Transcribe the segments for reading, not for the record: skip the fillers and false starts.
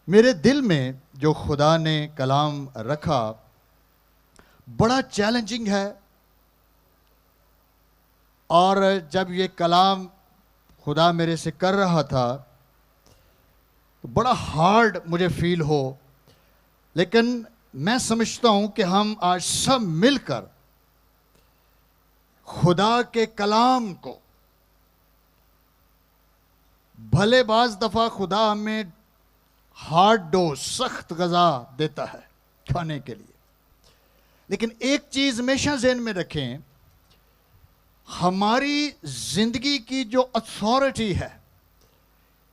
میرے دل میں جو خدا نے کلام رکھا بڑا چیلنجنگ ہے، اور جب یہ کلام خدا میرے سے کر رہا تھا تو بڑا ہارڈ مجھے فیل ہو، لیکن میں سمجھتا ہوں کہ ہم آج سب مل کر خدا کے کلام کو، بھلے بعض دفعہ خدا ہمیں ہارڈ ڈوز، سخت غذا دیتا ہے کھانے کے لیے، لیکن ایک چیز ہمیشہ ذہن میں رکھیں، ہماری زندگی کی جو اتھارٹی ہے،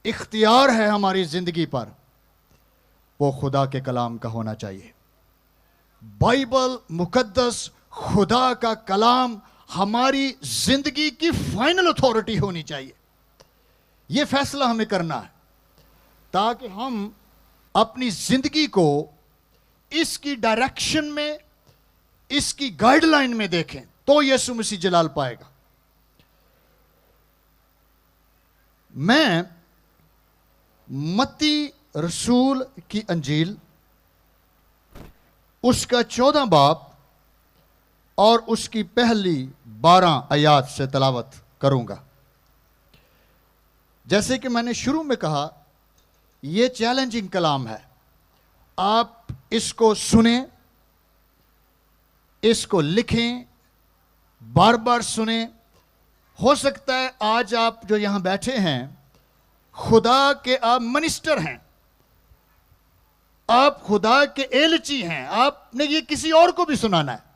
اختیار ہے ہماری زندگی پر، وہ خدا کے کلام کا ہونا چاہیے۔ بائبل مقدس خدا کا کلام ہماری زندگی کی فائنل اتھارٹی ہونی چاہیے۔ یہ فیصلہ ہمیں کرنا ہے تاکہ ہم اپنی زندگی کو اس کی ڈائریکشن میں، اس کی گائیڈ لائن میں دیکھیں تو یسوع مسیح جلال پائے گا۔ میں متی رسول کی انجیل اس کا 14 باب اور اس کی پہلی 12 آیات سے تلاوت کروں گا۔ جیسے کہ میں نے شروع میں کہا، یہ چیلنجنگ کلام ہے، آپ اس کو سنیں، اس کو لکھیں، بار بار سنیں۔ ہو سکتا ہے آج آپ جو یہاں بیٹھے ہیں خدا کے آپ منسٹر ہیں، آپ خدا کے ایلچی ہیں، آپ نے یہ کسی اور کو بھی سنانا ہے،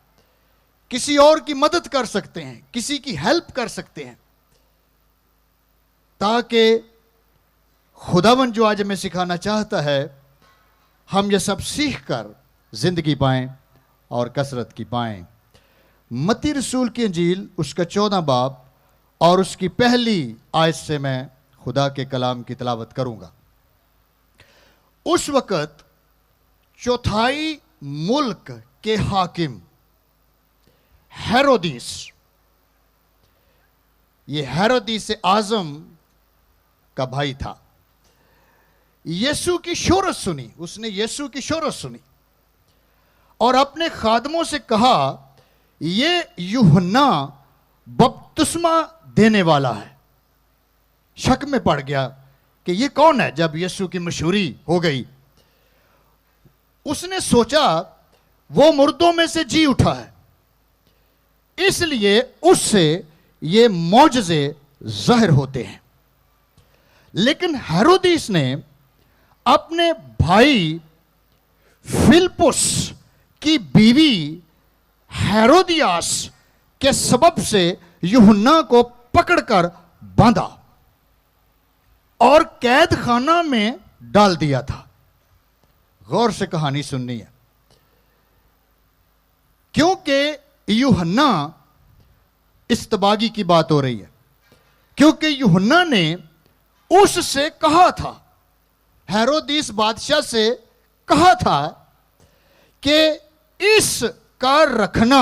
کسی اور کی مدد کر سکتے ہیں، کسی کی ہیلپ کر سکتے ہیں، تاکہ خداوند جو آج ہمیں سکھانا چاہتا ہے ہم یہ سب سیکھ کر زندگی پائیں اور کثرت کی پائیں۔ متی رسول کی انجیل اس کا 14 باب اور اس کی پہلی آیت سے میں خدا کے کلام کی تلاوت کروں گا۔ اس وقت چوتھائی ملک کے حاکم ہیرودیس، یہ ہیرودیس اعظم کا بھائی تھا، یسوع کی شہرت سنی، اس نے یسوع کی شہرت سنی اور اپنے خادموں سے کہا، یہ یوحنا بپتسمہ دینے والا ہے۔ شک میں پڑ گیا کہ یہ کون ہے۔ جب یسوع کی مشہوری ہو گئی، اس نے سوچا وہ مردوں میں سے جی اٹھا ہے، اس لیے اس سے یہ معجزے ظاہر ہوتے ہیں۔ لیکن ہیرودیس نے اپنے بھائی فلپس کی بیوی ہیرودیاس کے سبب سے یوحنا کو پکڑ کر باندھا اور قید خانہ میں ڈال دیا تھا۔ غور سے کہانی سننی ہے، کیونکہ یوحنا استباغی کی بات ہو رہی ہے، کیونکہ یوحنا نے اس سے کہا تھا، ہیرودیس بادشاہ سے کہا تھا کہ اس کا رکھنا،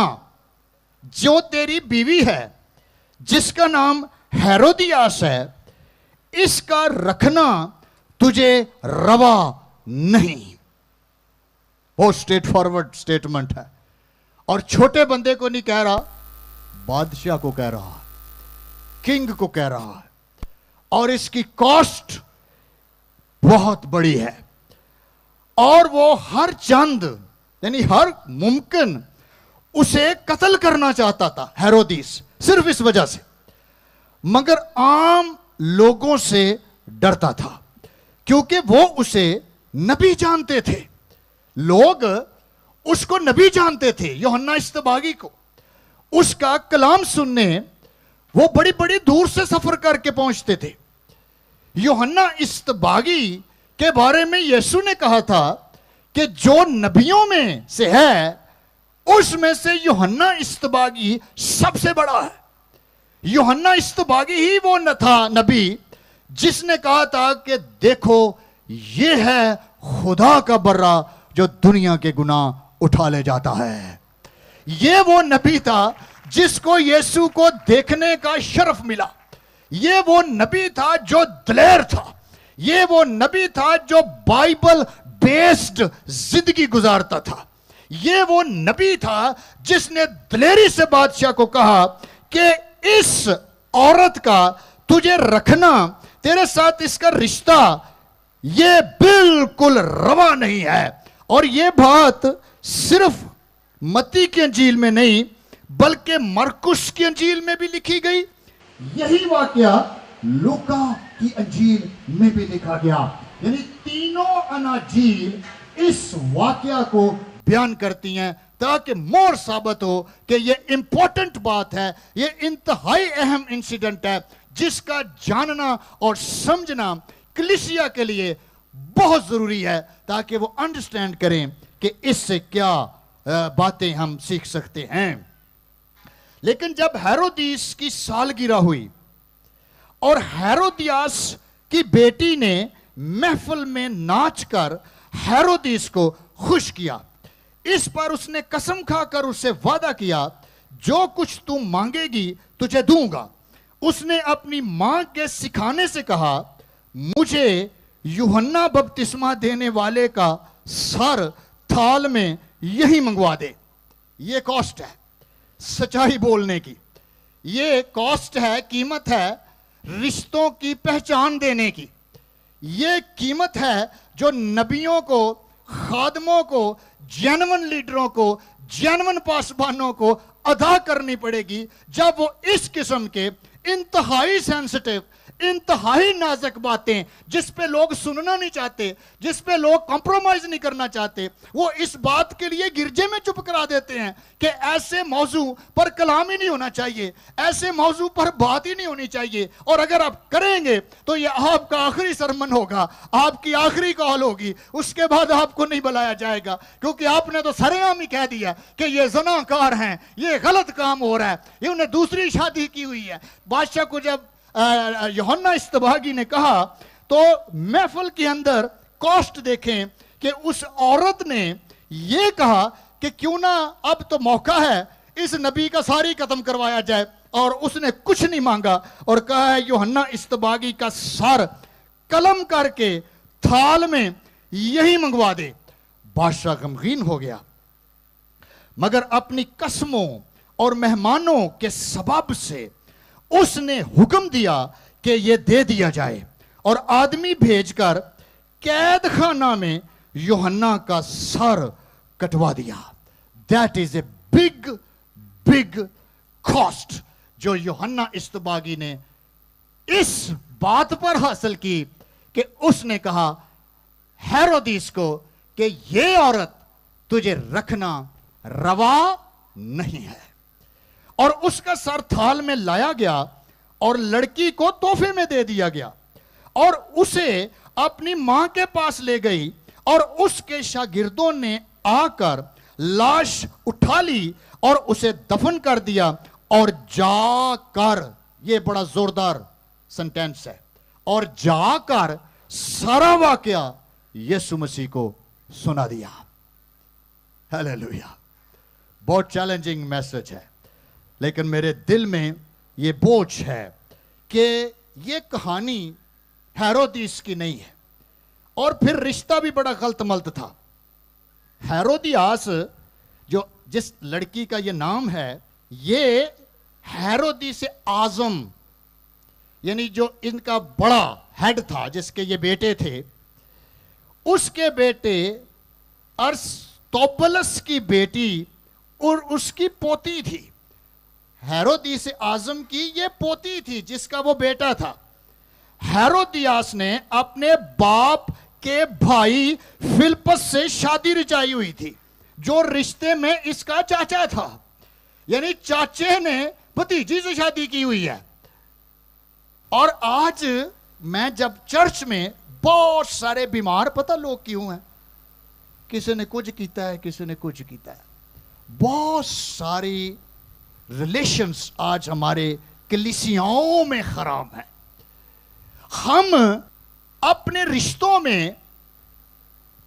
جو تیری بیوی ہے جس کا نام ہیرودیاس ہے، اس کا رکھنا تجھے روا نہیں۔ وہ اسٹریٹ فارورڈ سٹیٹمنٹ ہے، اور چھوٹے بندے کو نہیں کہہ رہا، بادشاہ کو کہہ رہا ہے، کنگ کو کہہ رہا ہے، اور اس کی کاسٹ بہت بڑی ہے، اور وہ ہر چند یعنی ہر ممکن اسے قتل کرنا چاہتا تھا ہیرودیس، صرف اس وجہ سے، مگر عام لوگوں سے ڈرتا تھا کیونکہ وہ اسے نبی جانتے تھے۔ لوگ اس کو نبی جانتے تھے، یوحنا استباغی کو، اس کا کلام سننے وہ بڑی بڑی دور سے سفر کر کے پہنچتے تھے۔ یوحنا استباغی کے بارے میں یسوع نے کہا تھا کہ جو نبیوں میں سے ہے اس میں سے یوحنا استباغی سب سے بڑا ہے۔ یوحنا استباغی ہی وہ نہ تھا نبی جس نے کہا تھا کہ دیکھو یہ ہے خدا کا برہ جو دنیا کے گناہ اٹھا لے جاتا ہے۔ یہ وہ نبی تھا جس کو یسوع کو دیکھنے کا شرف ملا۔ یہ وہ نبی تھا جو دلیر تھا۔ یہ وہ نبی تھا جو بائبل بیسڈ زندگی گزارتا تھا. یہ وہ نبی تھا جس نے دلیری سے بادشاہ کو کہا کہ اس عورت کا تجھے رکھنا، تیرے ساتھ اس کا رشتہ یہ بالکل روا نہیں ہے. اور یہ بات صرف متی کی انجیل میں نہیں بلکہ مرکس کی انجیل میں بھی لکھی گئی. یہی واقعہ لوکا کی انجیل میں بھی لکھا گیا. یعنی تینوں اناجیل اس واقعہ کو بیان کرتی ہیں تاکہ مور ثابت ہو کہ یہ امپورٹنٹ بات ہے، یہ انتہائی اہم انسیڈنٹ ہے جس کا جاننا اور سمجھنا کلیسیا کے لیے بہت ضروری ہے تاکہ وہ انڈرسٹینڈ کریں کہ اس سے کیا باتیں ہم سیکھ سکتے ہیں. لیکن جب ہیرودیس کی سالگرہ ہوئی اور ہیرودیاس کی بیٹی نے محفل میں ناچ کر ہیرودیس کو خوش کیا، اس پر اس نے قسم کھا کر اس سے وعدہ کیا جو کچھ تم مانگے گی تجھے دوں گا. اس نے اپنی ماں کے سکھانے سے کہا مجھے یوحنا بپتسمہ دینے والے کا سر تھال میں یہی منگوا دے. یہ کاسٹ ہے سچائی بولنے کی، یہ کاسٹ ہے، قیمت ہے رشتوں کی پہچان دینے کی. یہ قیمت ہے جو نبیوں کو، خادموں کو، جینون لیڈروں کو، جینون پاسبانوں کو ادا کرنی پڑے گی جب وہ اس قسم کے انتہائی سینسٹیو، انتہائی نازک باتیں جس پہ لوگ سننا نہیں چاہتے، جس پہ لوگ کمپرومائز نہیں کرنا چاہتے، وہ اس بات کے لیے گرجے میں چپ کرا دیتے ہیں کہ ایسے موضوع پر کلام ہی نہیں ہونا چاہیے، ایسے موضوع پر بات ہی نہیں ہونی چاہیے، اور اگر آپ کریں گے تو یہ آپ کا آخری سرمن ہوگا، آپ کی آخری کال ہوگی، اس کے بعد آپ کو نہیں بلایا جائے گا کیونکہ آپ نے تو سرے عام ہی کہہ دیا کہ یہ زناکار ہیں، یہ غلط کام ہو رہا ہے، یہ انہیں دوسری شادی کی ہوئی ہے. بادشاہ کو جب یوحنا استباغی نے کہا تو محفل کے اندر کاسٹ دیکھیں کہ اس عورت نے یہ کہا کہ کیوں نہ اب تو موقع ہے اس نبی کا ساری ختم کروایا جائے، اور اس نے کچھ نہیں مانگا اور کہا ہے یوحنا استباغی کا سر قلم کر کے تھال میں یہی منگوا دے. بادشاہ غمگین ہو گیا مگر اپنی قسموں اور مہمانوں کے سبب سے اس نے حکم دیا کہ یہ دے دیا جائے اور آدمی بھیج کر قید خانہ میں یوحنا کا سر کٹوا دیا. That is a big cost جو یوحنا استباغی نے اس بات پر حاصل کی کہ اس نے کہا ہیرودیس کو کہ یہ عورت تجھے رکھنا روا نہیں ہے، اور اس کا سر تھال میں لایا گیا اور لڑکی کو تحفے میں دے دیا گیا اور اسے اپنی ماں کے پاس لے گئی اور اس کے شاگردوں نے آ کر لاش اٹھا لی اور اسے دفن کر دیا اور جا کر، یہ بڑا زوردار سنٹینس ہے، اور جا کر سارا واقعہ یسوع مسیح کو سنا دیا. ہیلیلویا. بہت چیلنجنگ میسج ہے لیکن میرے دل میں یہ بوجھ ہے کہ یہ کہانی ہیرودیس کی نہیں ہے، اور پھر رشتہ بھی بڑا غلط ملت تھا. ہیرودیاس جو جس لڑکی کا یہ نام ہے، یہ ہیرودیس اعظم یعنی جو ان کا بڑا ہیڈ تھا جس کے یہ بیٹے تھے، اس کے بیٹے ارسطوبلس کی بیٹی اور اس کی پوتی تھی. ہیرودیس اعظم کی یہ پوتی تھی جس کا وہ بیٹا تھا. ہیرودیاس نے اپنے باپ کے بھائی فلپس سے شادی رچائی ہوئی تھی جو رشتے میں اس کا چاچا تھا، یعنی چاچے نے بھتیجی سے شادی کی ہوئی ہے. اور آج میں جب چرچ میں بہت سارے بیمار، پتہ لوگ کیوں ہیں، کسی نے کچھ کیتا ہے، کسی نے کچھ کیتا ہے. بہت ساری ریلیشنز آج ہمارے کلیسیاؤں میں خراب ہیں. ہم اپنے رشتوں میں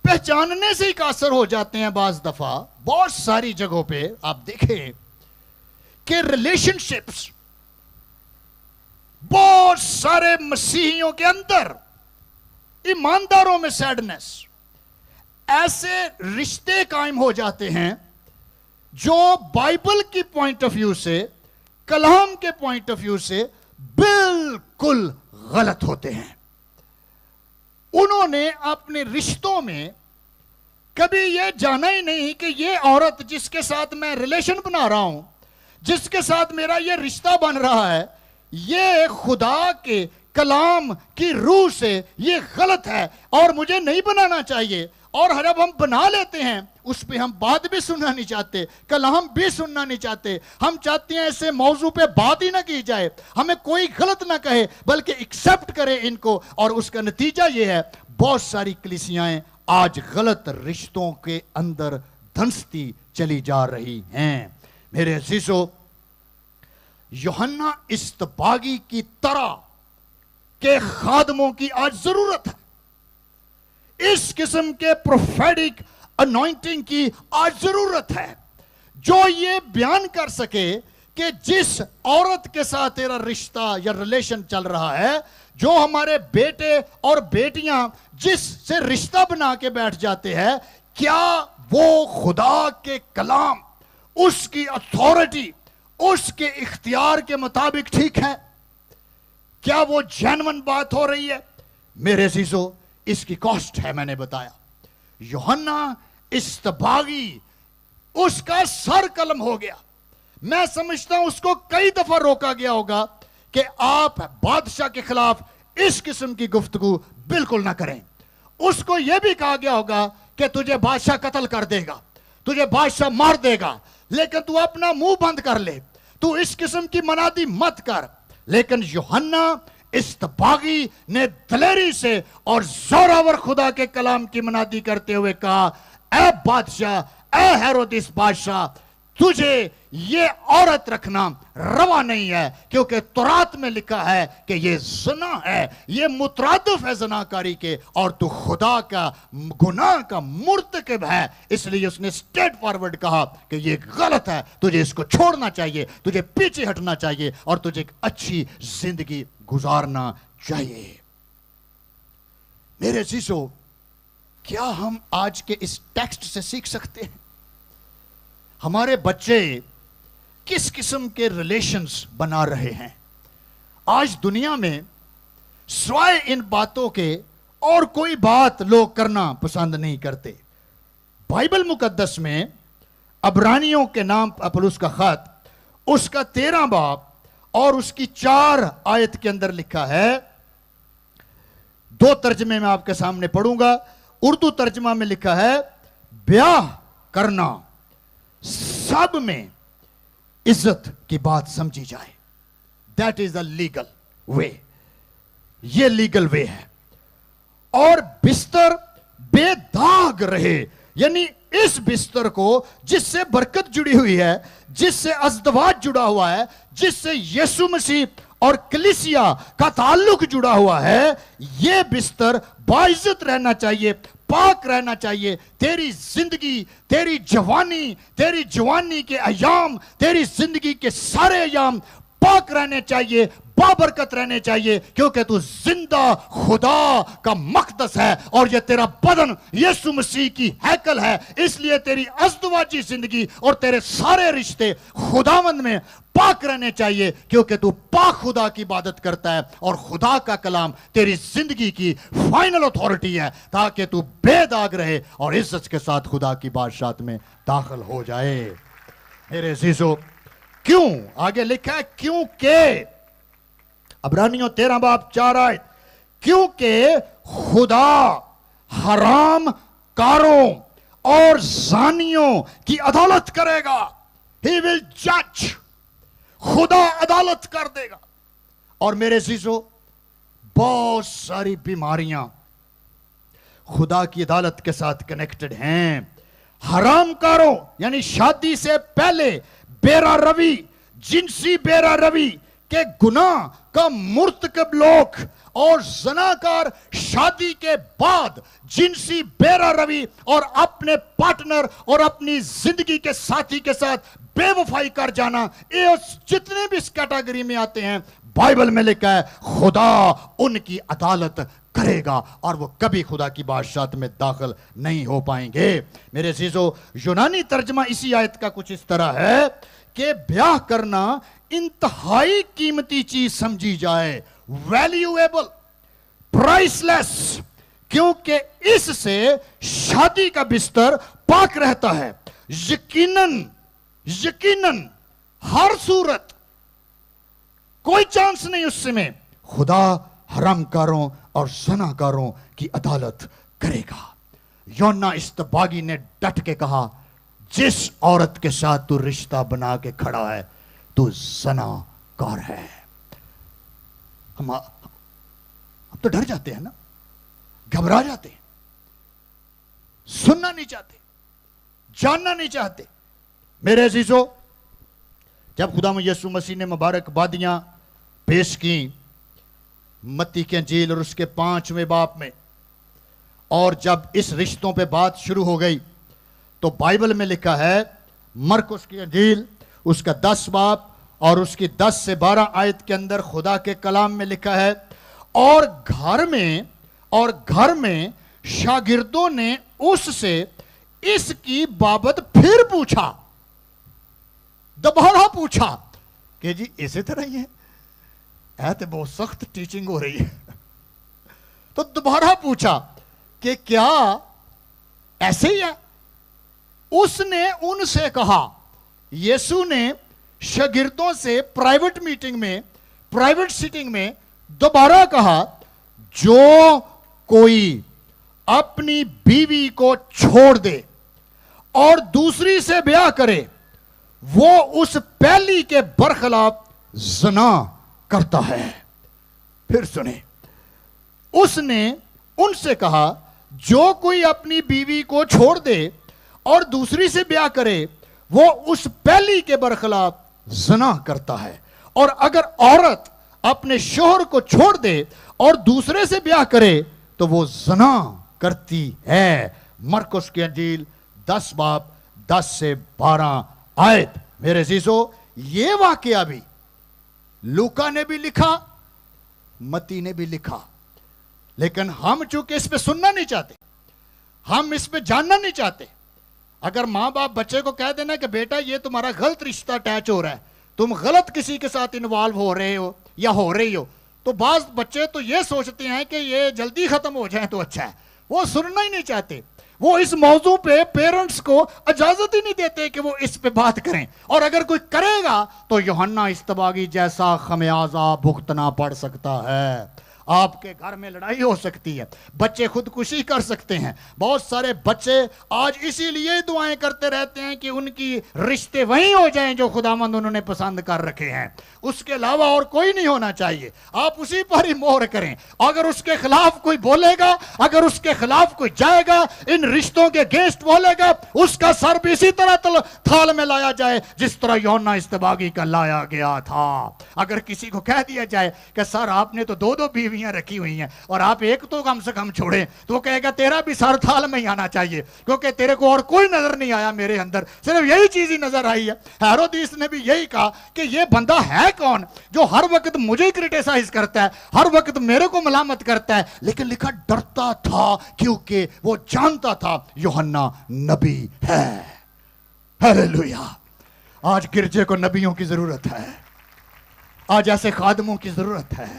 پہچاننے سے ہی قاصر ہو جاتے ہیں. بعض دفعہ بہت ساری جگہوں پہ آپ دیکھیں کہ ریلیشن شپس بہت سارے مسیحیوں کے اندر ایمانداروں میں سیڈنس. ایسے رشتے قائم ہو جاتے ہیں جو بائبل کی پوائنٹ آف ویو سے, کلام کے پوائنٹ آف ویو سے بالکل غلط ہوتے ہیں. انہوں نے اپنے رشتوں میں کبھی یہ جانا ہی نہیں کہ یہ عورت جس کے ساتھ میں ریلیشن بنا رہا ہوں, جس کے ساتھ میرا یہ رشتہ بن رہا ہے, یہ خدا کے کلام کی روح سے یہ غلط ہے اور مجھے نہیں بنانا چاہیے. اور جب ہم بنا لیتے ہیں اس پہ ہم بات بھی سننا نہیں چاہتے, کلام بھی سننا نہیں چاہتے. ہم چاہتے ہیں ایسے موضوع پہ بات ہی نہ کی جائے, ہمیں کوئی غلط نہ کہے بلکہ ایکسپٹ کرے ان کو. اور اس کا نتیجہ یہ ہے بہت ساری کلیسیاں آج غلط رشتوں کے اندر دھنستی چلی جا رہی ہیں. میرے عزیزو, یوحنا استباغی کی طرح کے خادموں کی آج ضرورت ہے. اس قسم کے پروفیٹک انوائنٹنگ کی آج ضرورت ہے جو یہ بیان کر سکے کہ جس عورت کے ساتھ تیرا رشتہ یا ریلیشن چل رہا ہے, جو ہمارے بیٹے اور بیٹیاں جس سے رشتہ بنا کے بیٹھ جاتے ہیں, کیا وہ خدا کے کلام, اس کی اتھارٹی, اس کے اختیار کے مطابق ٹھیک ہے؟ کیا وہ جینون بات ہو رہی ہے؟ میرے عزیزو, اس کی کاسٹ ہے, میں نے بتایا. یوحنا استباغی اس کا سر قلم ہو گیا. میں سمجھتا ہوں اس کو کئی دفعہ روکا گیا ہوگا کہ آپ بادشاہ کے خلاف اس قسم کی گفتگو بالکل نہ کریں. اس کو یہ بھی کہا گیا ہوگا کہ تجھے بادشاہ قتل کر دے گا, تجھے بادشاہ مار دے گا, لیکن تو اپنا منہ بند کر لے, تو اس قسم کی منادی مت کر. لیکن یوحنا استباغی نے دلیری سے اور زوراور خدا کے کلام کی منادی کرتے ہوئے کہا, اے بادشاہ, اے ہیرودیس بادشاہ, تجھے یہ عورت رکھنا روا نہیں ہے, کیونکہ تورات میں لکھا ہے کہ یہ زنا ہے, یہ مترادف ہے زناکاری کے, اور تو خدا کا گناہ کا مرتکب ہے. اس لیے اس نے سٹیٹ فارورڈ کہا کہ یہ غلط ہے, تجھے اس کو چھوڑنا چاہیے, تجھے پیچھے ہٹنا چاہیے اور تجھے ایک اچھی زندگی گزارنا چاہیے. میرے عزیزو, کیا ہم آج کے اس ٹیکسٹ سے سیکھ سکتے ہیں ہمارے بچے کس قسم کے ریلیشنز بنا رہے ہیں؟ آج دنیا میں سوائے ان باتوں کے اور کوئی بات لوگ کرنا پسند نہیں کرتے. بائبل مقدس میں عبرانیوں کے نام پولس کا خط, اس کا 13 باب اور اس کی 4 آیت کے اندر لکھا ہے. 2 ترجمے میں آپ کے سامنے پڑھوں گا. اردو ترجمہ میں لکھا ہے, بیاہ کرنا سب میں عزت کی بات سمجھی جائے. That is a legal way. یہ لیگل وے ہے. اور بستر بے داغ رہے, یعنی اس بستر کو جس سے برکت جڑی ہوئی ہے, جس سے ازدواج جڑا ہوا ہے, جس سے یسوع مسیح اور کلیسیا کا تعلق جڑا ہوا ہے, یہ بستر باعزت رہنا چاہیے, پاک رہنا چاہیے. تیری زندگی, تیری جوانی کے ایام, تیری زندگی کے سارے ایام پاک رہنے چاہیے, بابرکت رہنے چاہیے, کیونکہ تو زندہ خدا کا مقدس ہے اور یہ تیرا بدن یسوع مسیح کی ہیکل ہے. اس لیے تیری ازدواجی زندگی اور تیرے سارے رشتے خداوند میں پاک رہنے چاہیے, کیونکہ تو پاک خدا کی عبادت کرتا ہے اور خدا کا کلام تیری زندگی کی فائنل اتھارٹی ہے, تاکہ تو بے داغ رہے اور عزت کے ساتھ خدا کی بادشاہت میں داخل ہو جائے. میرے عزیزو, کیوں آگے لکھا ہے, کیونکہ عبرانیوں 13 باب 4 آیت, کیونکہ خدا حرام کاروں اور زانیوں کی عدالت کرے گا. He will judge. خدا عدالت کر دے گا. اور میرے عزیزو, بہت ساری بیماریاں خدا کی عدالت کے ساتھ کنیکٹڈ ہیں. حرام کاروں یعنی شادی سے پہلے بیرا روی, جنسی بیرا روی کے گناہ کا مرتکب لوگ, اور زناکار شادی کے بعد جنسی بیرا روی اور اپنے پارٹنر اور اپنی زندگی کے ساتھی کے ساتھ بے وفائی کر جانا, یہ جتنے بھی اس کیٹاگری میں آتے ہیں بائبل میں لکھا ہے خدا ان کی عدالت کرے گا اور وہ کبھی خدا کی بادشاہت میں داخل نہیں ہو پائیں گے۔ میرے عزیزو، یونانی ترجمہ اسی آیت کا کچھ اس طرح ہے کہ بیاہ کرنا انتہائی قیمتی چیز سمجھی جائے، ویلیویبل، پرائس لیس، کیونکہ اس سے شادی کا بستر پاک رہتا ہے۔ یقیناً ہر صورت کوئی چانس نہیں اس میں خدا حرام کاروں اور زنا کاروں کی عدالت کرے گا۔ یونا استباغی نے ڈٹ کے کہا، جس عورت کے ساتھ تو رشتہ بنا کے کھڑا ہے تو زنا کار ہے۔ ہم اب تو ڈر جاتے ہیں نا، گھبرا جاتے ہیں، سننا نہیں چاہتے، جاننا نہیں چاہتے۔ میرے عزیزو، جب خدا یسوع مسیح نے مبارک بادیاں پیش کی متی کی انجیل اور اس کے 5ویں باب میں، اور جب اس رشتوں پہ بات شروع ہو گئی تو بائبل میں لکھا ہے، مرکس کی انجیل اس کا 10 باب اور اس کی 10 سے 12 آیت کے اندر خدا کے کلام میں لکھا ہے، اور گھر میں شاگردوں نے اس سے اس کی بابت پھر پوچھا، دوبارہ پوچھا کہ جی اسی طرح ہی ہے، تو بہت سخت ٹیچنگ ہو رہی ہے۔ تو دوبارہ پوچھا کہ کیا ایسے ہی ہے؟ اس نے ان سے کہا، یسوع نے شاگردوں سے پرائیویٹ میٹنگ میں، پرائیویٹ سیٹنگ میں دوبارہ کہا، جو کوئی اپنی بیوی کو چھوڑ دے اور دوسری سے بیاہ کرے وہ اس پہلی کے برخلاف زنا کرتا ہے۔ پھر سنیں، اس نے ان سے کہا، جو کوئی اپنی بیوی کو چھوڑ دے اور دوسری سے بیاہ کرے وہ اس پہلی کے برخلاف زنا کرتا ہے، اور اگر عورت اپنے شوہر کو چھوڑ دے اور دوسرے سے بیاہ کرے تو وہ زنا کرتی ہے۔ مرکس کی انجیل 10 باب 10 سے 12 آیت۔ میرے عزیزو، یہ واقعہ بھی لوکا نے بھی لکھا، متی نے بھی لکھا، لیکن ہم چونکہ اس پہ سننا نہیں چاہتے، ہم اس پہ جاننا نہیں چاہتے۔ اگر ماں باپ بچے کو کہہ دینا کہ بیٹا یہ تمہارا غلط رشتہ اٹیچ ہو رہا ہے، تم غلط کسی کے ساتھ انوالو ہو رہے ہو یا ہو رہی ہو، تو بعض بچے تو یہ سوچتے ہیں کہ یہ جلدی ختم ہو جائیں تو اچھا ہے، وہ سننا ہی نہیں چاہتے۔ وہ اس موضوع پہ پیرنٹس کو اجازت ہی نہیں دیتے کہ وہ اس پہ بات کریں، اور اگر کوئی کرے گا تو یوحنا استباغی جیسا خمیازہ بھگتنا پڑ سکتا ہے۔ آپ کے گھر میں لڑائی ہو سکتی ہے، بچے خودکشی کر سکتے ہیں۔ بہت سارے بچے آج اسی لیے دعائیں کرتے رہتے ہیں کہ ان کی رشتے وہیں ہو جائیں جو خداوند انہوں نے پسند کر رکھے ہیں، اس کے علاوہ اور کوئی نہیں ہونا چاہیے۔ آپ اسی پر ہی مہر کریں۔ اگر اس کے خلاف کوئی بولے گا، اگر اس کے خلاف کوئی جائے گا، ان رشتوں کے اگینسٹ بولے گا، اس کا سر بھی اسی طرح تھال میں لایا جائے جس طرح یوحنا استباغی کا لایا گیا تھا۔ اگر کسی کو کہہ دیا جائے کہ سر آپ نے تو 2 بیویاں رکھی ہوئی ہیں اور آپ ایک تو کم سے کم چھوڑیں، تو وہ کہے گا تیرا بھی سر تھال میں ہی آنا چاہیے، کیونکہ تیرے کو اور کوئی نظر نہیں آیا، میرے اندر صرف یہی چیز ہی نظر آئی ہے۔ ہیرودیس نے بھی یہی کہا کہ یہ بندہ ہے کون جو ہر وقت مجھے کرٹیسائز کرتا ہے، ہر وقت میرے کو ملامت کرتا ہے، لیکن لکھا ڈرتا تھا کیونکہ وہ جانتا تھا یوحنا نبی ہے۔ ہیلیلویا۔ آج گرجے کو نبیوں کی ضرورت ہے، آج ایسے خادموں کی ضرورت ہے،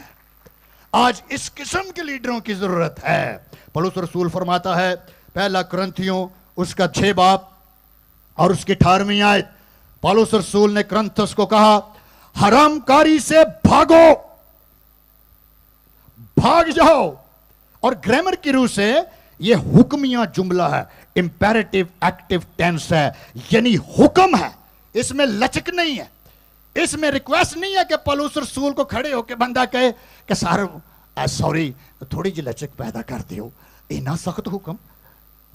آج اس قسم کے لیڈروں کی ضرورت ہے۔ پولس رسول فرماتا ہے، پہلا کرنتھیوں اس کا 6 باب اور اس کی 18ویں آیت، پولس رسول نے کرنتھس کو کہا، حرام کاری سے بھاگو، بھاگ جاؤ۔ اور گرامر کی روح سے یہ حکمیہ جملہ ہے، امپیریٹیو ایکٹیو ٹینس ہے، یعنی حکم ہے، اس میں لچک نہیں ہے، اس میں ریکویسٹ نہیں ہے کہ پولس رسول کو کھڑے ہو کے بندہ کہے کہ سر سوری تھوڑی جی لچک پیدا کرتے ہو، اتنا سخت حکم۔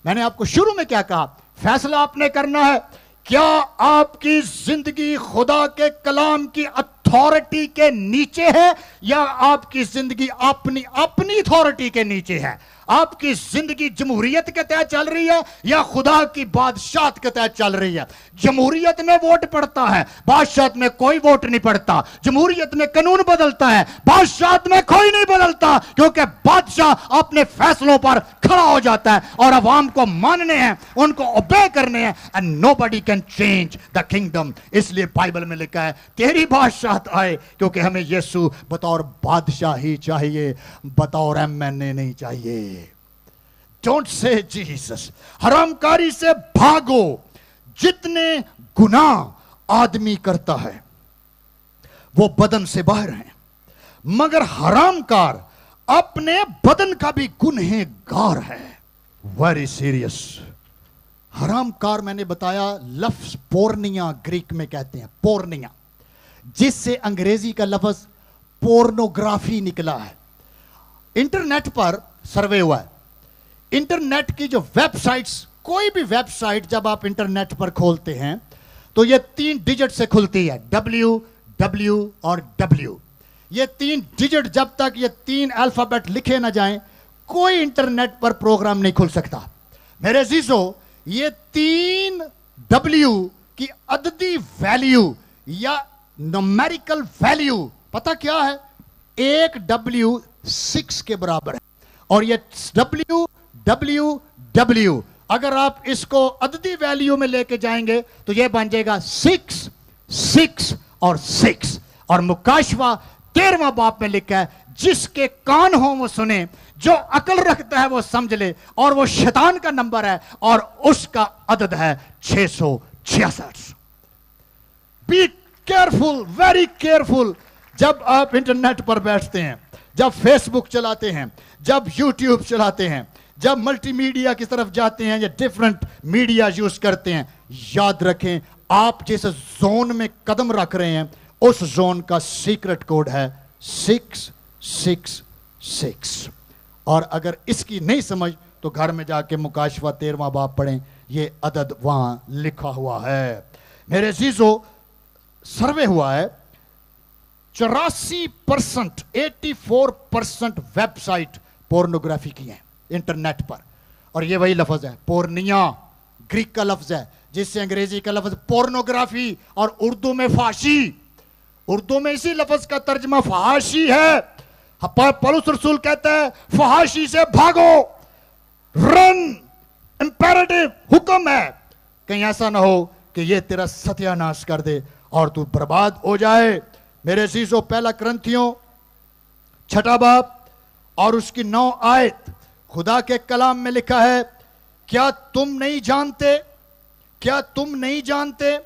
میں نے آپ کو شروع میں کیا کہا؟ فیصلہ آپ نے کرنا ہے، کیا آپ کی زندگی خدا کے کلام کی اتھارٹی کے نیچے ہے یا آپ کی زندگی اپنی اتھارٹی کے نیچے ہے؟ آپ کی زندگی جمہوریت کے تحت چل رہی ہے یا خدا کی بادشاہت کے تحت چل رہی ہے؟ جمہوریت میں ووٹ پڑتا ہے، بادشاہت میں کوئی ووٹ نہیں پڑتا. جمہوریت میں قانون بدلتا ہے، بادشاہت میں کوئی نہیں بدلتا، کیونکہ بادشاہ اپنے فیصلوں پر کھڑا ہو جاتا ہے اور عوام کو ماننے ہیں، ان کو اوبے کرنے ہیں. and nobody can change the kingdom. اس لیے بائبل میں لکھا ہے تیری بادشاہت آئے، کیونکہ ہمیں یسوع بطور بادشاہ ہی چاہیے، بطور MNA نہیں چاہیے. Don't say Jesus. حرام کاری سے بھاگو. جتنے گناہ آدمی کرتا ہے وہ بدن سے باہر ہیں، مگر حرام کار اپنے بدن کا بھی گنہگار ہے. Very serious. حرام کار میں نے بتایا لفظ پورنیا گریک میں کہتے ہیں، پورنیا، جس سے انگریزی کا لفظ پورنوگرافی نکلا ہے. انٹرنیٹ پر سروے ہوا ہے، انٹرنیٹ کی جو ویب سائٹس، کوئی بھی ویب سائٹ جب آپ انٹرنیٹ پر کھولتے ہیں تو یہ 3 ڈیجٹ سے کھلتی ہے، WW اور W. یہ 3 ڈیجٹ جب تک یہ 3 الفابیٹ لکھے نہ جائیں کوئی انٹرنیٹ پر پروگرام نہیں کھل سکتا. میرے عزیزو، یہ 3 W کی عددی ویلیو یا نومیریکل ویلیو پتہ کیا ہے؟ 1 W 6 کے برابر ہے. اور یہ WW اگر آپ اس کو عددی ویلیو میں لے کے جائیں گے تو یہ بن جائے گا 6 6 اور 6. اور مکاشفہ 13واں باب میں لکھا ہے جس کے کان ہوں وہ سنے، جو عقل رکھتا ہے وہ سمجھ لے. اور وہ شیطان کا نمبر ہے اور اس کا عدد ہے 666. Be careful, very careful. جب آپ انٹرنیٹ پر بیٹھتے ہیں، جب فیس بک چلاتے ہیں، جب یوٹیوب چلاتے ہیں، جب ملٹی میڈیا کی طرف جاتے ہیں یا ڈیفرنٹ میڈیا یوز کرتے ہیں، یاد رکھیں آپ جس زون میں قدم رکھ رہے ہیں اس زون کا سیکرٹ کوڈ ہے 666. اور اگر اس کی نہیں سمجھ تو گھر میں جا کے مکاشفہ 13واں باب پڑھیں، یہ عدد وہاں لکھا ہوا ہے. میرے عزیزو، سروے ہوا ہے 84%، 84% ویب سائٹ پورنوگرافی کی ہیں انٹرنیٹ پر. اور یہ وہی لفظ ہے پورنیا، گریک کا لفظ ہے جس سے انگریزی کا لفظ پورنوگرافی اور اردو میں فحاشی. اردو میں اسی لفظ کا ترجمہ فحاشی ہے. پولس رسول کہتا ہے فحاشی سے بھاگو، رن، امپیریٹو، حکم ہے. کہیں ایسا نہ ہو کہ یہ تیرا ستیہ ناش کر دے اور تو برباد ہو جائے. میرے عزیزو، پہلا کرنتھیوں 6 باب اور اس کی 9 آیت خدا کے کلام میں لکھا ہے، کیا تم نہیں جانتے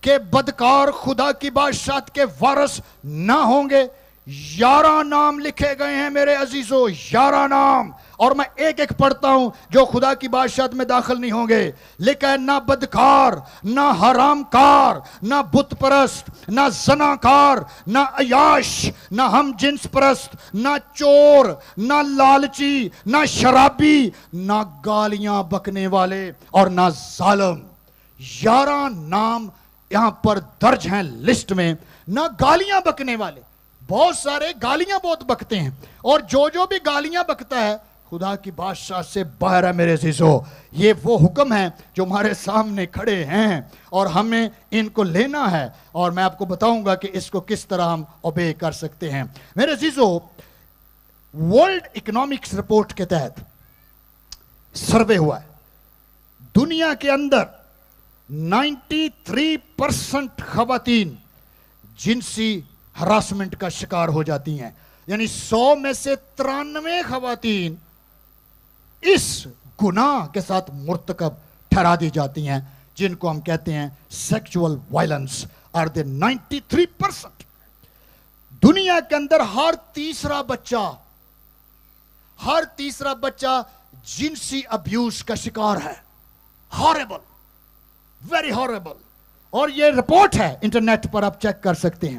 کہ بدکار خدا کی بادشاہت کے وارث نہ ہوں گے؟ 11 نام لکھے گئے ہیں میرے عزیزو، 11 نام. اور میں ایک ایک پڑھتا ہوں جو خدا کی بادشاہت میں داخل نہیں ہوں گے. لکھا ہے نہ بدکار، نہ حرام کار، نہ بت پرست، نہ زناکار، نہ عیاش، نہ ہم جنس پرست، نہ چور، نہ لالچی، نہ شرابی، نہ گالیاں بکنے والے اور نہ ظالم. 11 نام یہاں پر درج ہیں لسٹ میں. نہ گالیاں بکنے والے. بہت سارے گالیاں بہت بکتے ہیں، اور جو بھی گالیاں بکتا ہے خدا کی بادشاہ سے باہر ہے. میرے عزیزو، یہ وہ حکم ہیں جو ہمارے سامنے کھڑے ہیں اور ہمیں ان کو لینا ہے، اور میں آپ کو بتاؤں گا کہ اس کو کس طرح ہم اوبے کر سکتے ہیں. میرے عزیزو، ورلڈ اکنامکس رپورٹ کے تحت سروے ہوا ہے، دنیا کے اندر 93% خواتین جنسی ہراسمنٹ کا شکار ہو جاتی ہیں. یعنی 100 میں سے 93 خواتین اس گناہ کے ساتھ مرتکب ٹھہرا دی جاتی ہیں، جن کو ہم کہتے ہیں سیکچول وائلنس. اور 93% دنیا کے اندر ہر تیسرا بچہ جنسی ابیوز کا شکار ہے. Herbal, very horrible. اور یہ رپورٹ ہے، انٹرنیٹ پر آپ چیک کر سکتے ہیں.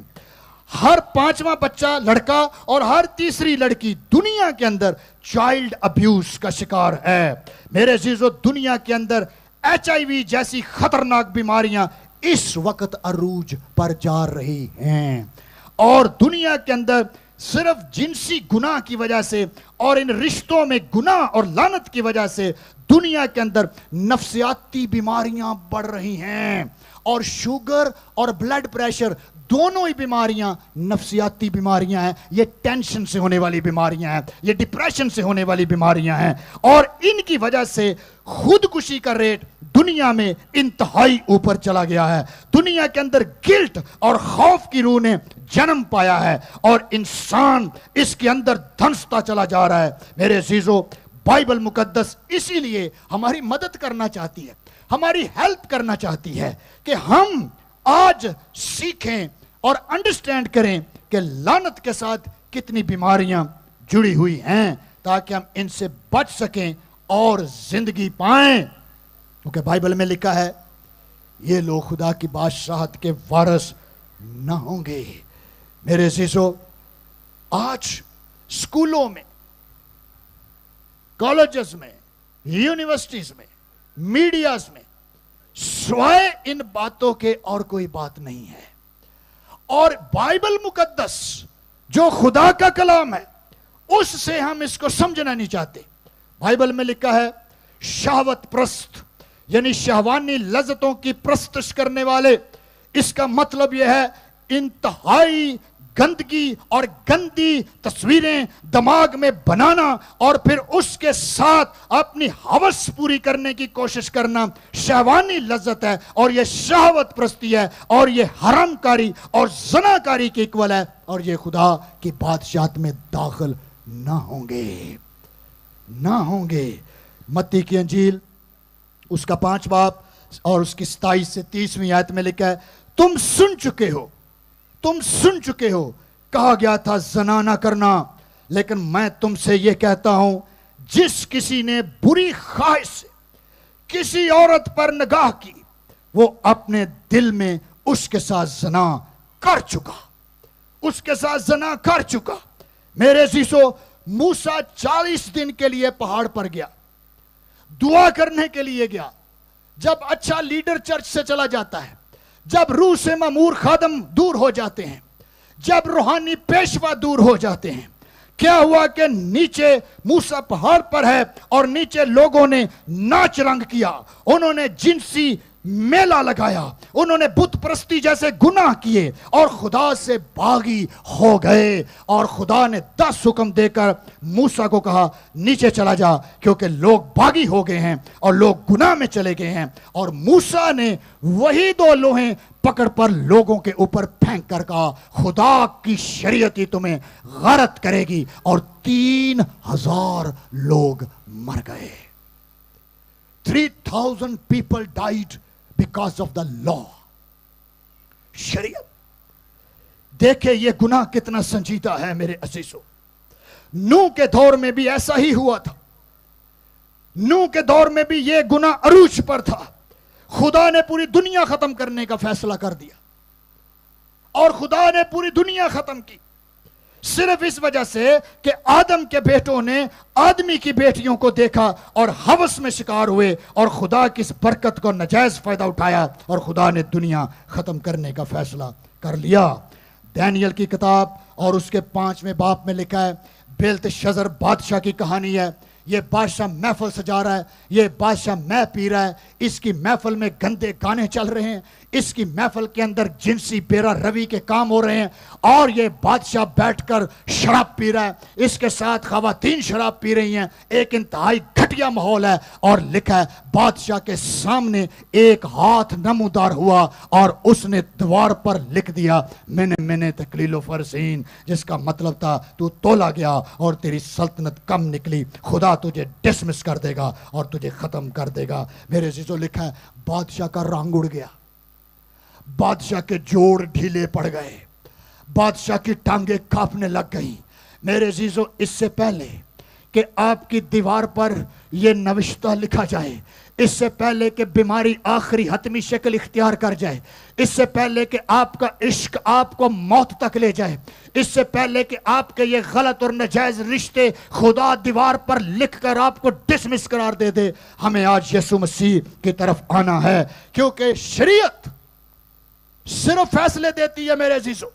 ہر 5واں بچہ لڑکا اور ہر تیسری لڑکی دنیا کے اندر چائلڈ ابیوز کا شکار ہے. میرے عزیزو، دنیا کے اندر HIV جیسی خطرناک بیماریاں اس وقت عروج پر جا رہی ہیں، اور دنیا کے اندر صرف جنسی گناہ کی وجہ سے اور ان رشتوں میں گناہ اور لعنت کی وجہ سے دنیا کے اندر نفسیاتی بیماریاں بڑھ رہی ہیں، اور شوگر اور بلڈ پریشر دونوں ہی بیماریاں نفسیاتی بیماریاں ہیں. یہ ٹینشن سے ہونے والی بیماریاں ہیں، یہ ڈپریشن سے ہونے والی بیماریاں ہیں، اور ان کی وجہ سے خودکشی کا ریٹ دنیا میں انتہائی اوپر چلا گیا ہے. دنیا کے اندر گلٹ اور خوف کی روح نے جنم پایا ہے، اور انسان اس کے اندر دھنستا چلا جا رہا ہے. میرے عزیزو، بائبل مقدس اسی لیے ہماری مدد کرنا چاہتی ہے، ہماری ہیلپ کرنا چاہتی ہے کہ ہم آج سیکھیں اور انڈرسٹینڈ کریں کہ لعنت کے ساتھ کتنی بیماریاں جڑی ہوئی ہیں، تاکہ ہم ان سے بچ سکیں اور زندگی پائیں. کیونکہ بائبل میں لکھا ہے یہ لوگ خدا کی بادشاہت کے وارث نہ ہوں گے. میرے عزیزو، آج سکولوں میں، کالجز میں، یونیورسٹیز میں، میڈیاز میں سوائے ان باتوں کے اور کوئی بات نہیں ہے. اور بائبل مقدس جو خدا کا کلام ہے اس سے ہم اس کو سمجھنا نہیں چاہتے. بائبل میں لکھا ہے شہوت پرست، یعنی شہوانی لذتوں کی پرستش کرنے والے. اس کا مطلب یہ ہے انتہائی گندگی اور گندی تصویریں دماغ میں بنانا اور پھر اس کے ساتھ اپنی ہوس پوری کرنے کی کوشش کرنا شہوانی لذت ہے، اور یہ شہوت پرستی ہے، اور یہ حرام کاری اور زنا کاری کی ایکول ہے، اور یہ خدا کی بادشاہت میں داخل نہ ہوں گے. متی کی انجیل اس کا 5 باب اور اس کی 27 سے 30ویں آیت میں لکھا ہے تم سن چکے ہو کہا گیا تھا زنا نہ کرنا، لیکن میں تم سے یہ کہتا ہوں جس کسی نے بری خواہش سے کسی عورت پر نگاہ کی وہ اپنے دل میں اس کے ساتھ زنا کر چکا. میرے عزیزو، موسیٰ 40 دن کے لیے پہاڑ پر گیا، دعا کرنے کے لیے گیا. جب اچھا لیڈر چرچ سے چلا جاتا ہے، جب روح سے مامور خادم دور ہو جاتے ہیں، جب روحانی پیشوا دور ہو جاتے ہیں، کیا ہوا کہ نیچے موسیٰ پہاڑ پر ہے اور نیچے لوگوں نے ناچ رنگ کیا، انہوں نے جنسی میلہ لگایا، انہوں نے بت پرستی جیسے گناہ کیے اور خدا سے باغی ہو گئے. اور خدا نے 10 حکم دے کر موسیٰ کو کہا نیچے چلا جا، کیونکہ لوگ باغی ہو گئے ہیں اور لوگ گناہ میں چلے گئے ہیں. اور موسیٰ نے وہی 2 لوہیں پکڑ پر لوگوں کے اوپر پھینک کر کہا خدا کی شریعت ہی تمہیں غارت کرے گی، اور 3000 لوگ مر گئے. 3000 people died because of the law. شریعت. دیکھیں یہ گناہ کتنا سنجیدہ ہے میرے عزیزو. نوح کے دور میں بھی ایسا ہی ہوا تھا. نوح کے دور میں بھی یہ گناہ عروج پر تھا. خدا نے پوری دنیا ختم کرنے کا فیصلہ کر دیا، اور خدا نے پوری دنیا ختم کی صرف اس وجہ سے کہ آدم کے بیٹوں نے آدمی کی بیٹیوں کو دیکھا اور ہوس میں شکار ہوئے اور خدا کی اس برکت کو ناجائز فائدہ اٹھایا، اور خدا نے دنیا ختم کرنے کا فیصلہ کر لیا. دانیل کی کتاب اور اس کے 5ویں باب میں لکھا ہے بیلتشزر بادشاہ کی کہانی ہے. یہ بادشاہ محفل سجا رہا ہے، یہ بادشاہ مہ پی رہا ہے، اس کی محفل میں گندے گانے چل رہے ہیں، اس کی محفل کے اندر جنسی بیرا روی کے کام ہو رہے ہیں، اور یہ بادشاہ بیٹھ کر شراب پی رہا ہے، اس کے ساتھ خواتین شراب پی رہی ہیں. ایک انتہائی گھٹیا ماحول ہے. اور لکھا ہے بادشاہ کے سامنے ایک ہاتھ نمودار ہوا اور اس نے دیوار پر لکھ دیا میں تکلیل و فرسین، جس کا مطلب تھا تو تولا گیا اور تیری سلطنت کم نکلی، خدا تجھے ڈسمس کر دے گا اور تجھے ختم کر دے گا. میرے عزیزو، لکھا ہے بادشاہ کا رنگ اڑ گیا، بادشاہ کے جوڑ ڈھیلے پڑ گئے، بادشاہ کی ٹانگیں کانپنے لگ گئیں. میرے عزیزو، اس سے پہلے کہ آپ کی دیوار پر یہ نوشتہ لکھا جائے، اس سے پہلے کہ بیماری آخری حتمی شکل اختیار کر جائے، اس سے پہلے کہ آپ کا عشق آپ کو موت تک لے جائے، اس سے پہلے کہ آپ کے یہ غلط اور ناجائز رشتے خدا دیوار پر لکھ کر آپ کو ڈسمس قرار دے دے، ہمیں آج یسوع مسیح کی طرف آنا ہے. کیونکہ شریعت صرف فیصلے دیتی ہے میرے عزیزو.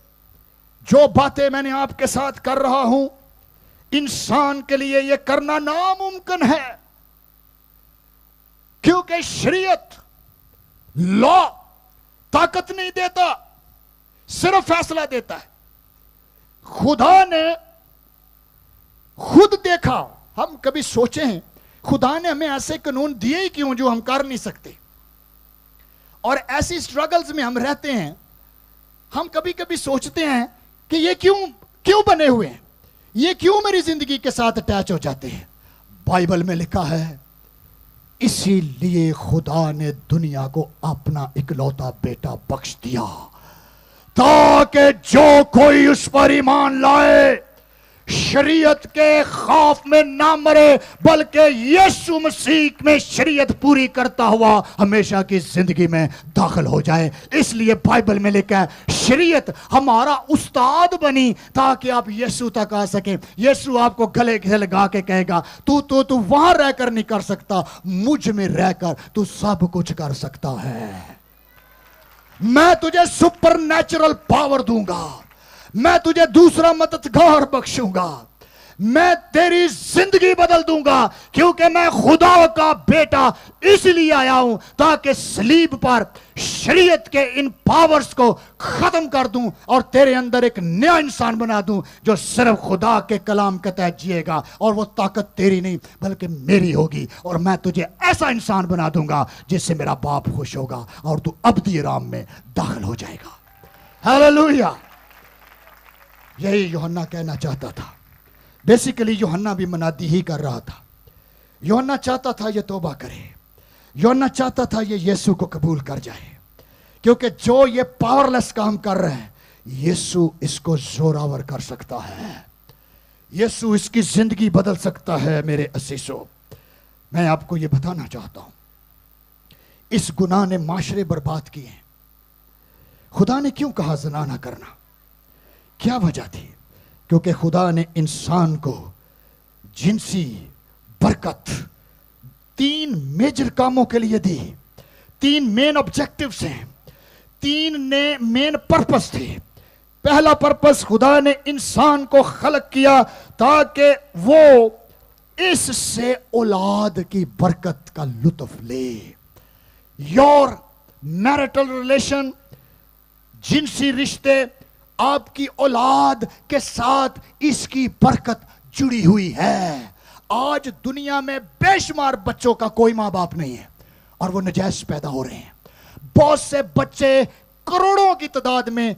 جو باتیں میں نے آپ کے ساتھ کر رہا ہوں انسان کے لیے یہ کرنا ناممکن ہے، کیونکہ شریعت لا طاقت نہیں دیتا، صرف فیصلہ دیتا ہے۔ خدا نے خود دیکھا، ہم کبھی سوچے ہیں خدا نے ہمیں ایسے قانون دیے ہی کیوں جو ہم کر نہیں سکتے، اور ایسی سٹرگلز میں ہم رہتے ہیں۔ ہم کبھی کبھی سوچتے ہیں کہ یہ کیوں بنے ہوئے ہیں، یہ کیوں میری زندگی کے ساتھ اٹیچ ہو جاتے ہیں۔ بائبل میں لکھا ہے اسی لیے خدا نے دنیا کو اپنا اکلوتا بیٹا بخش دیا تاکہ جو کوئی اس پر ایمان لائے شریعت کے خوف میں نہ مرے، بلکہ یسوع مسیح میں شریعت پوری کرتا ہوا ہمیشہ کی زندگی میں داخل ہو جائے۔ اس لیے بائبل میں لکھا ہے شریعت ہمارا استاد بنی تاکہ آپ یسوع تک آ سکیں۔ یسوع آپ کو گلے سے لگا کے کہے گا تو وہاں رہ کر نہیں کر سکتا، مجھ میں رہ کر تو سب کچھ کر سکتا ہے۔ میں تجھے سپر نیچرل پاور دوں گا، میں تجھے دوسرا مددگار بخشوں گا، میں تیری زندگی بدل دوں گا، کیونکہ میں خدا کا بیٹا اس لیے آیا ہوں تاکہ صلیب پر شریعت کے ان پاورز کو ختم کر دوں اور تیرے اندر ایک نیا انسان بنا دوں جو صرف خدا کے کلام کے تحت جیے گا، اور وہ طاقت تیری نہیں بلکہ میری ہوگی، اور میں تجھے ایسا انسان بنا دوں گا جس سے میرا باپ خوش ہوگا اور تو ابدی آرام میں داخل ہو جائے گا۔ ہاللویا! یہی یوحنا کہنا چاہتا تھا۔ بیسیکلی یوحنا بھی منادی ہی کر رہا تھا۔ یوحنا چاہتا تھا یہ توبہ کرے، یوحنا چاہتا تھا یہ یسوع کو قبول کر جائے، کیونکہ جو یہ پاورلیس کام کر رہے ہیں یسوع اس کو زوراور کر سکتا ہے، یسوع اس کی زندگی بدل سکتا ہے۔ میرے عزیزو، میں آپ کو یہ بتانا چاہتا ہوں اس گناہ نے معاشرے برباد کیے ہیں۔ خدا نے کیوں کہا زنا نہ کرنا؟ کیا وجہ تھی؟ کیونکہ خدا نے انسان کو جنسی برکت 3 میجر کاموں کے لیے دی۔ 3 مین آبجیکٹیوز ہیں، 3 مین پرپس تھے۔ پہلا پرپس، خدا نے انسان کو خلق کیا تاکہ وہ اس سے اولاد کی برکت کا لطف لے۔ یور میرٹل ریلیشن، جنسی رشتے، آپ کی اولاد کے ساتھ اس کی برکت جڑی ہوئی ہے۔ آج دنیا میں بے شمار بچوں کا کوئی ماں باپ نہیں ہے اور وہ نجائز پیدا ہو رہے ہیں۔ بہت سے بچے کروڑوں کی تعداد میں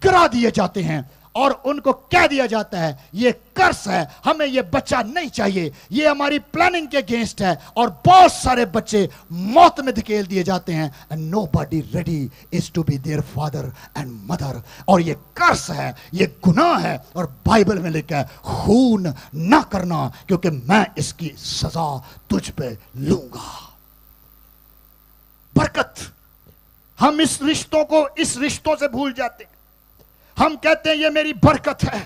گرا دیے جاتے ہیں اور ان کو کہہ دیا جاتا ہے یہ کرس ہے، ہمیں یہ بچہ نہیں چاہیے، یہ ہماری پلاننگ کے اگینسٹ ہے، اور بہت سارے بچے موت میں دھکیل دیے جاتے ہیں۔ and nobody ready is to be their father and mother، اور یہ کرس ہے، یہ گناہ ہے، اور بائبل میں لکھا ہے خون نہ کرنا کیونکہ میں اس کی سزا تجھ پہ لوں گا۔ برکت، ہم اس رشتوں سے بھول جاتے ہیں۔ ہم کہتے ہیں یہ میری برکت ہے۔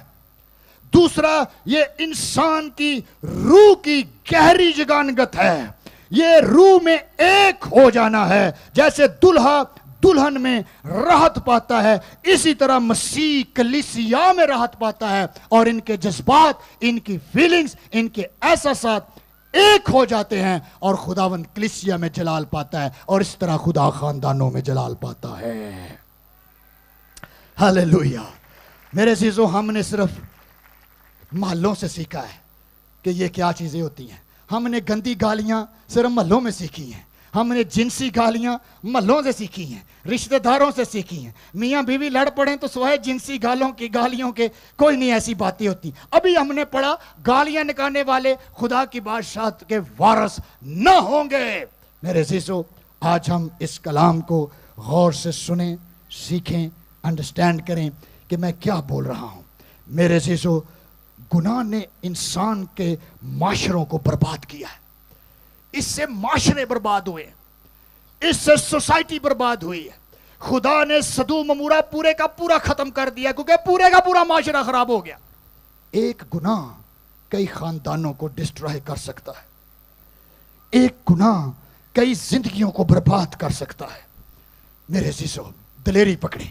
دوسرا، یہ انسان کی روح کی گہری جگانگت ہے، یہ روح میں ایک ہو جانا ہے۔ جیسے دلہا دلہن میں راحت پاتا ہے، اسی طرح مسیح کلیسیا میں راحت پاتا ہے، اور ان کے جذبات، ان کی فیلنگز، ان کے احساسات ایک ہو جاتے ہیں، اور خداوند کلیسیا میں جلال پاتا ہے، اور اس طرح خدا خاندانوں میں جلال پاتا ہے۔ ہاللویا! میرے عزیزو، ہم نے صرف محلوں سے سیکھا ہے کہ یہ کیا چیزیں ہوتی ہیں۔ ہم نے گندی گالیاں صرف محلوں میں سیکھی ہیں، ہم نے جنسی گالیاں محلوں سے سیکھی ہیں، رشتہ داروں سے سیکھی ہیں۔ میاں بیوی لڑ پڑیں تو سوائے جنسی گالیوں کے کوئی نہیں ایسی باتیں ہوتی۔ ابھی ہم نے پڑھا گالیاں نکالنے والے خدا کی بادشاہت کے وارث نہ ہوں گے۔ میرے عزیزو، آج ہم اس کلام کو غور سے سنیں، سیکھیں، انڈرسٹینڈ کریں کہ میں کیا بول رہا ہوں۔ میرے عزیزو، گناہ نے انسان کے معاشروں کو برباد کیا ہے۔ اس سے معاشرے برباد ہوئے، اس سے سوسائٹی برباد ہوئی ہے۔ خدا نے سدوم عمورہ پورے کا پورا ختم کر دیا کیونکہ پورے کا پورا معاشرہ خراب ہو گیا۔ ایک گناہ کئی خاندانوں کو ڈسٹرائے کر سکتا ہے، ایک گناہ کئی زندگیوں کو برباد کر سکتا ہے۔ میرے عزیزو، دلیری پکڑیں،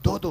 2-2,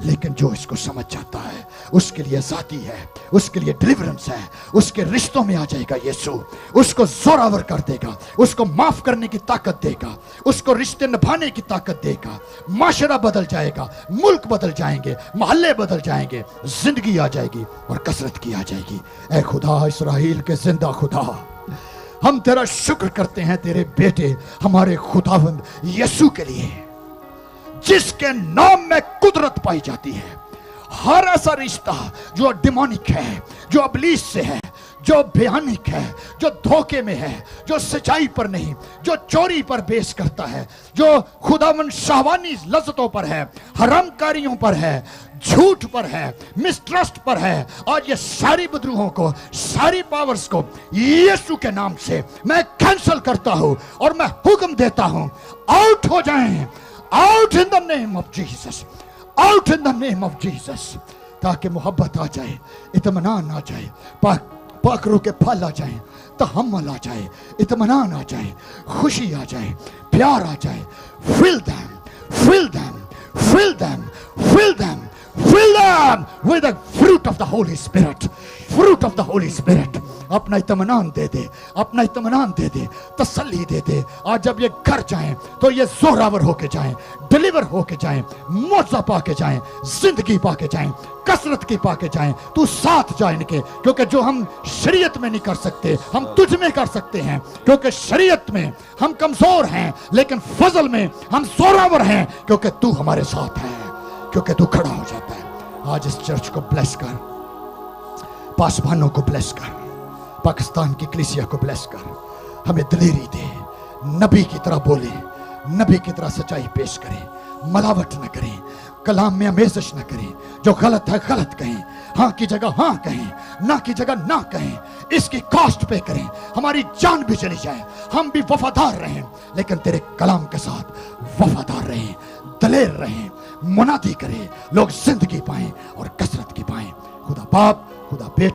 لیکن جو اس کو سمجھ جاتا ہے اس کے لیے ذاتی ہے, اس کے لیے ڈیلیورنس ہے, اس کے رشتوں میں آ جائے گا یسوع, اس کو زوراور کر دے گا, اس کو معاف کرنے کی طاقت دے گا, اس کو رشتے نبھانے کی طاقت دے گا. معاشرہ بدل جائے گا, ملک بدل جائیں گے, محلے بدل جائیں گے, زندگی آ جائے گی اور کثرت کی آ جائے گی. اے خدا اسرائیل کے زندہ خدا, ہم تیرا شکر کرتے ہیں تیرے بیٹے ہمارے خداوند یسوع کے لیے, جس کے نام میں قدرت پائی جاتی ہے. ہر ایسا رشتہ جو ڈیمونک ہے, جو ابلیس سے ہے, جو بھیانک ہے, جو دھوکے میں ہے, جو سچائی پر نہیں, جو چوری پر بیس کرتا ہے, جو خداوند شہوانی لذتوں پر ہے, حرام کاریوں پر ہے, جھوٹ پر ہے, مسٹرسٹ پر ہے, اور یہ ساری بدروہوں کو, ساری پاورز کو یسوع کے نام سے میں کینسل کرتا ہوں اور میں حکم دیتا ہوں, آؤٹ ہو جائیں, out in the name of Jesus, out in the name of Jesus. تاکہ محبت آ جائے, اطمینان آ جائے, پاک روح کے پھل آ جائیں, تحمل آ جائے, اطمینان آ جائے, خوشی آ جائے, پیار آ جائے. fill them, fill them, fill them, fill them, fill them with the fruit of the Holy Spirit, fruit of the Holy Spirit. اپنا اطمینان دے دے, اپنا اطمینان دے دے, تسلی دے دے. آج جب یہ گھر جائیں تو یہ زوراور ہو کے جائیں, ڈیلیور ہو کے جائیں, معجزہ پا کے جائیں, زندگی پا کے جائیں, کثرت کی پا کے جائیں. تو ساتھ جا ان کے, کیونکہ جو ہم شریعت میں نہیں کر سکتے ہم تجھ میں کر سکتے ہیں, کیونکہ شریعت میں ہم کمزور ہیں لیکن فضل میں ہم زوراور ہیں, کیونکہ تو ہمارے ساتھ ہے, کیونکہ تو کھڑا ہو جاتا ہے. آج اس چرچ کو بلیس کر, پاسبانوں کو بلیس کر, پاکستان کی کلیسیا کو بلیس کر, ہمیں دلیری دے, نبی کی طرح بولے, نبی کی طرح سچائی پیش کریں, ملاوٹ نہ کریں, کلام میں امیزش نہ کریں, جو غلط ہے غلط کہیں, ہاں کی جگہ ہاں کہیں, نہ کی جگہ نہ کہیں, اس کی کاسٹ پہ کریں. ہماری جان بھی چلی جائے, ہم بھی وفادار رہیں, لیکن تیرے کلام کے ساتھ وفادار رہیں, دلیر رہیں, منادی کریں, لوگ زندگی پائیں اور کثرت کی پائیں. خدا باپ, خدا بیٹا.